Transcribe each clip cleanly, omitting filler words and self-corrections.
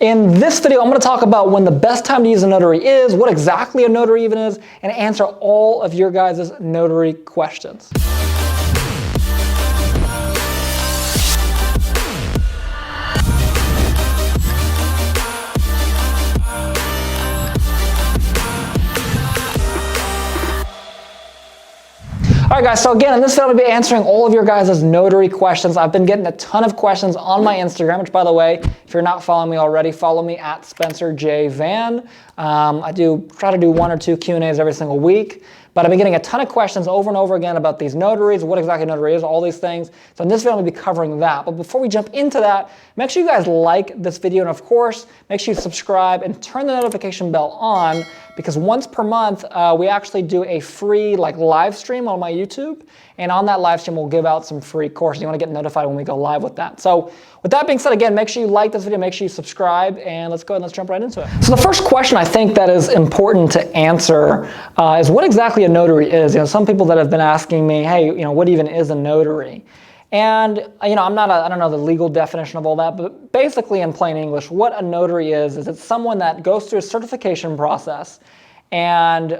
In this video, I'm going to talk about when the best time to use a notary is, what exactly a notary even is, and answer all of your guys' notary questions. All right, guys, so again, in this video, I'll be answering all of your guys' notary questions. I've been getting a ton of questions on my Instagram, which, by the way, if you're not following me already, follow me at Spencer J. Van. I try to do 1 or 2 Q&As every single week, but I've been getting a ton of questions over and over again about these notaries, what exactly a notary is, all these things. So in this video, I'm gonna be covering that. But before we jump into that, make sure you guys like this video, and of course, make sure you subscribe and turn the notification bell on, because once per month, we actually do a free live stream on my YouTube, and on that live stream, we'll give out some free courses. You wanna get notified when we go live with that. So with that being said, again, make sure you like this video, make sure you subscribe, and let's go ahead and let's jump right into it. So the first question I think that is important to answer is what exactly a notary is. Some people that have been asking me, hey, what even is a notary? And I don't know the legal definition of all that, but basically in plain English, what a notary is it's someone that goes through a certification process and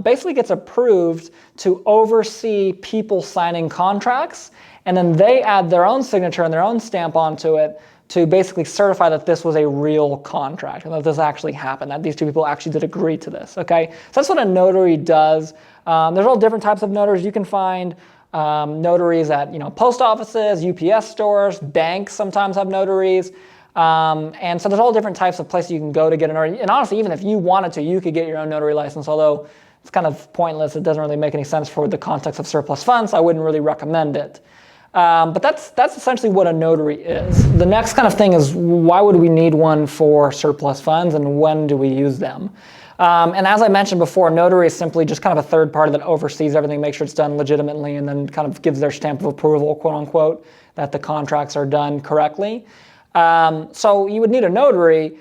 basically gets approved to oversee people signing contracts, and then they add their own signature and their own stamp onto it to basically certify that this was a real contract and that this actually happened, that these two people actually did agree to this, okay? So that's what a notary does. There's all different types of notaries. You can find notaries at post offices, UPS stores, banks sometimes have notaries. And so there's all different types of places you can go to get a notary. And honestly, even if you wanted to, you could get your own notary license, although it's kind of pointless. It doesn't really make any sense for the context of surplus funds. So I wouldn't really recommend it. But that's essentially what a notary is. The next kind of thing is, why would we need one for surplus funds, and when do we use them? And as I mentioned before, notary is simply just kind of a third party that oversees everything, makes sure it's done legitimately, and then kind of gives their stamp of approval, quote unquote, that the contracts are done correctly. So you would need a notary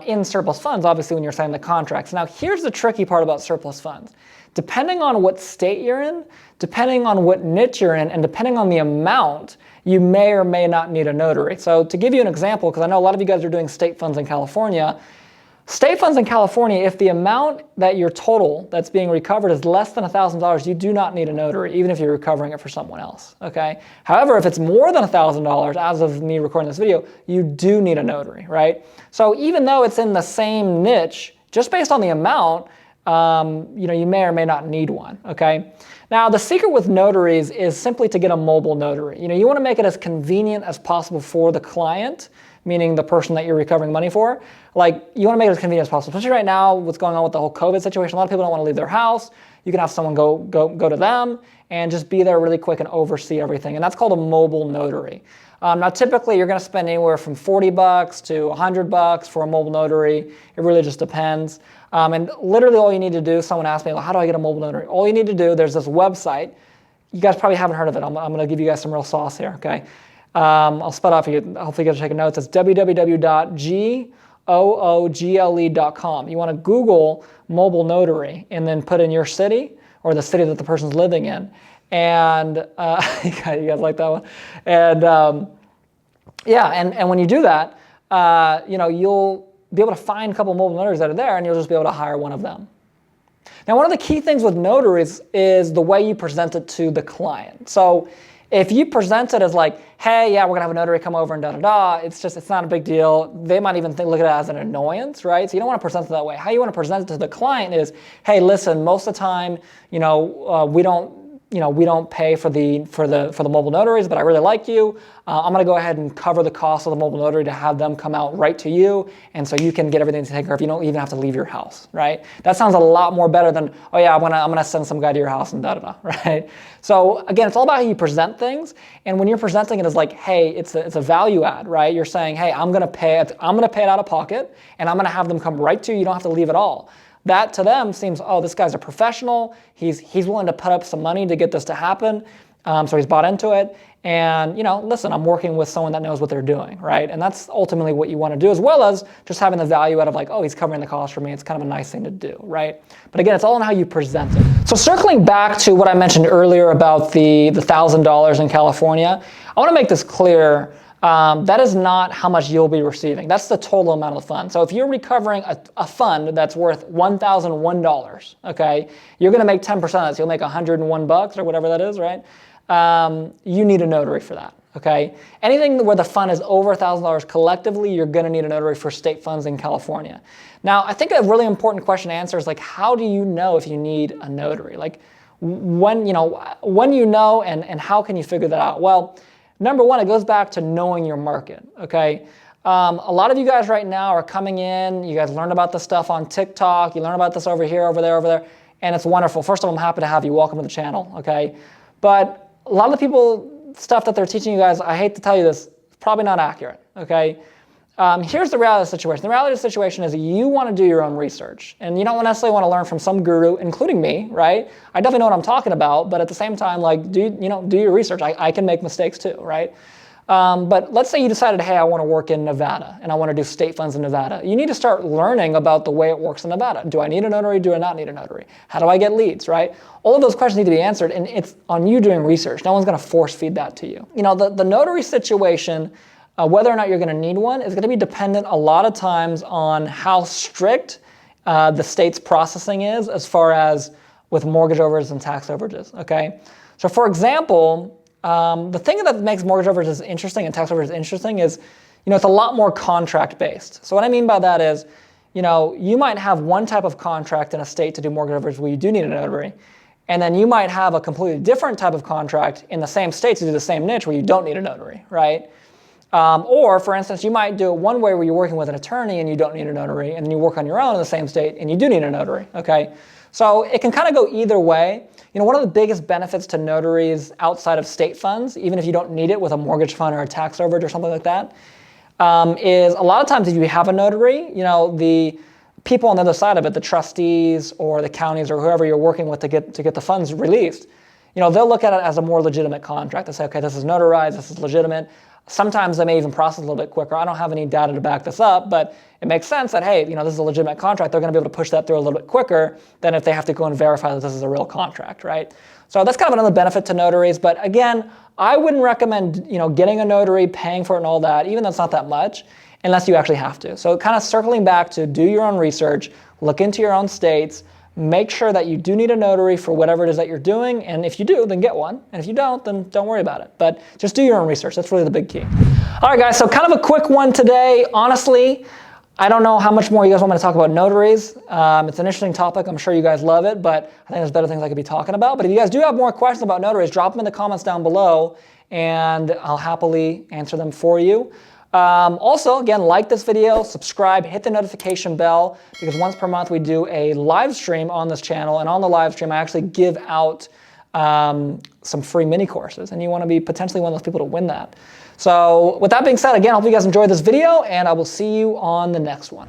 in surplus funds, obviously, when you're signing the contracts. Now, here's the tricky part about surplus funds. Depending on what state you're in, depending on what niche you're in, and depending on the amount, you may or may not need a notary. So to give you an example, because I know a lot of you guys are doing state funds in California, state funds in California, if the amount that your total that's being recovered is less than $1,000, you do not need a notary, even if you're recovering it for someone else, okay? However, if it's more than $1,000, as of me recording this video, you do need a notary, right? So even though it's in the same niche, just based on the amount, you may or may not need one, okay? Now, the secret with notaries is simply to get a mobile notary. You want to make it as convenient as possible for the client, meaning the person that you're recovering money for. You want to make it as convenient as possible, especially right now, what's going on with the whole COVID situation. A lot of people don't want to leave their house. You can have someone go to them and just be there really quick and oversee everything. And that's called a mobile notary. Now, typically, you're going to spend anywhere from $40 to $100 for a mobile notary. It really just depends. And literally all you need to do, someone asked me, well, how do I get a mobile notary? All you need to do, there's this website. You guys probably haven't heard of it. I'm going to give you guys some real sauce here, okay? I'll spell it out for you. Hopefully you guys are taking notes. It's www.google.com. You want to Google mobile notary and then put in your city or the city that the person's living in. And you guys like that one? And and when you do that, you'll be able to find a couple of mobile notaries that are there, and you'll just be able to hire one of them. Now, one of the key things with notaries is the way you present it to the client. So if you present it as hey, yeah, we're gonna have a notary come over and da-da-da, it's not a big deal. They might even look at it as an annoyance, right? So you don't wanna present it that way. How you wanna present it to the client is, hey, listen, most of the time, we don't pay for the mobile notaries, but I really like you. I'm gonna go ahead and cover the cost of the mobile notary to have them come out right to you, and so you can get everything taken care of. You don't even have to leave your house, right? That sounds a lot more better than, oh yeah, I'm gonna send some guy to your house and da-da-da, right? So again, it's all about how you present things, and when you're presenting it as hey, it's a value add, right? You're saying, hey, I'm gonna pay it out of pocket, and I'm gonna have them come right to you. You don't have to leave at all. That to them seems, oh, this guy's a professional. He's willing to put up some money to get this to happen. So he's bought into it. And, listen, I'm working with someone that knows what they're doing, right? And that's ultimately what you want to do, as well as just having the value out of oh, he's covering the cost for me. It's kind of a nice thing to do, right? But again, it's all in how you present it. So circling back to what I mentioned earlier about the $1,000 in California, I want to make this clear. that is not how much you'll be receiving. That's the total amount of the fund. So if you're recovering a fund that's worth $1,001, okay, you're gonna make 10% of that, so you'll make $101 or whatever that is, right? You need a notary for that, okay? Anything where the fund is over $1,000 collectively, you're gonna need a notary for state funds in California. Now, I think a really important question to answer is like, how do you know if you need a notary? Like, when you know and how can you figure that out? Well, number one, it goes back to knowing your market, okay? A lot of you guys right now are coming in, you guys learn about this stuff on TikTok, you learn about this over here, over there, and it's wonderful. First of all, I'm happy to have you. Welcome to the channel, okay? But a lot of the people, stuff that they're teaching you guys, I hate to tell you this, it's probably not accurate, okay? Here's the reality of the situation. The reality of the situation is you want to do your own research, and you don't necessarily want to learn from some guru, including me, right? I definitely know what I'm talking about, but at the same time, like, do your research. I can make mistakes too, right? But let's say you decided, hey, I want to work in Nevada, and I want to do state funds in Nevada. You need to start learning about the way it works in Nevada. Do I need a notary? Do I not need a notary? How do I get leads, right? All of those questions need to be answered, and it's on you doing research. No one's going to force feed that to you. You know, the notary situation, whether or not you're going to need one is going to be dependent a lot of times on how strict the state's processing is as far as with mortgage overages and tax overages, okay? So for example, the thing that makes mortgage overages interesting and tax overages interesting is, it's a lot more contract based. So what I mean by that is, you might have one type of contract in a state to do mortgage overages where you do need a notary, and then you might have a completely different type of contract in the same state to do the same niche where you don't need a notary, right? Or, for instance, you might do it one way where you're working with an attorney and you don't need a notary, and then you work on your own in the same state and you do need a notary, okay? So it can kind of go either way. One of the biggest benefits to notaries outside of state funds, even if you don't need it with a mortgage fund or a tax overage or something like that, is a lot of times if you have a notary, the people on the other side of it, the trustees or the counties or whoever you're working with to get the funds released, they'll look at it as a more legitimate contract. They say, okay, this is notarized, this is legitimate. Sometimes they may even process a little bit quicker. I don't have any data to back this up, but it makes sense that, hey, this is a legitimate contract. They're going to be able to push that through a little bit quicker than if they have to go and verify that this is a real contract, right? So that's kind of another benefit to notaries. But again, I wouldn't recommend, getting a notary, paying for it and all that, even though it's not that much, unless you actually have to. So kind of circling back to do your own research, look into your own states, make sure that you do need a notary for whatever it is that you're doing, and if you do, then get one, and if you don't, then don't worry about it. But just do your own research. That's really the big key. All right, guys, so kind of a quick one today. Honestly, I don't know how much more you guys want me to talk about notaries. It's an interesting topic. I'm sure you guys love it, but I think there's better things I could be talking about. But if you guys do have more questions about notaries, drop them in the comments down below, and I'll happily answer them for you. Also, again, like this video, subscribe, hit the notification bell, because once per month we do a live stream on this channel, and on the live stream I actually give out some free mini courses, and you want to be potentially one of those people to win that. So with that being said, again, I hope you guys enjoyed this video, and I will see you on the next one.